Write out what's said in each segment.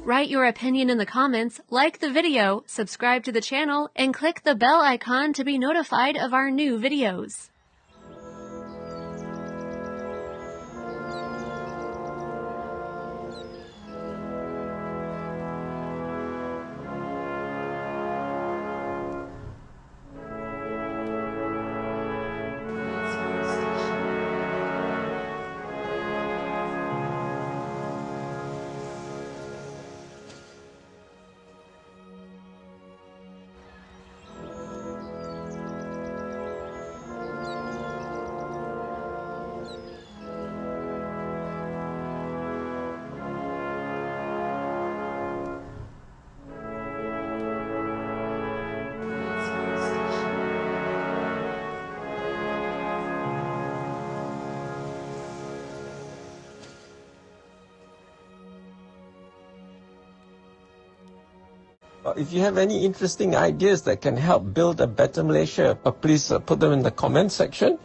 Write your opinion in the comments, like the video, subscribe to the channel, and click the bell icon to be notified of our new videos. If you have any interesting ideas that can help build a better Malaysia, please put them in the comment section.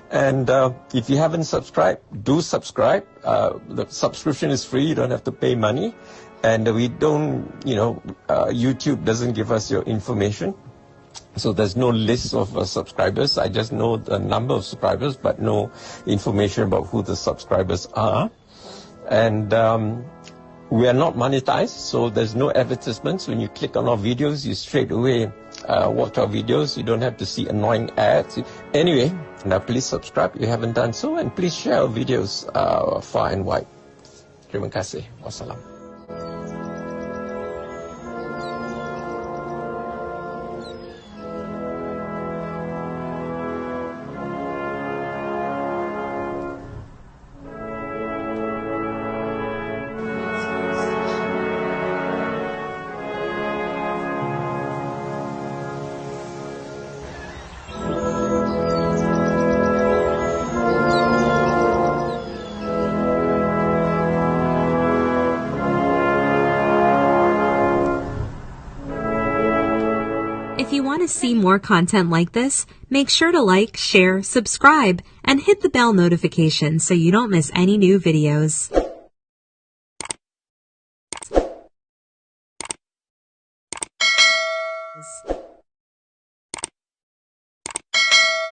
And if you haven't subscribed, do subscribe. The subscription is free. You don't have to pay money. And we don't, YouTube doesn't give us your information. So there's no list of subscribers. I just know the number of subscribers, but no information about who the subscribers are. And we are not monetized, so there's no advertisements. When you click on our videos, you straight away watch our videos. You don't have to see annoying ads. Anyway, now please subscribe if you haven't done so, and please share our videos far and wide. Terima kasih. Wassalam. If you want to see more content like this, make sure to like, share, subscribe, and hit the bell notification so you don't miss any new videos.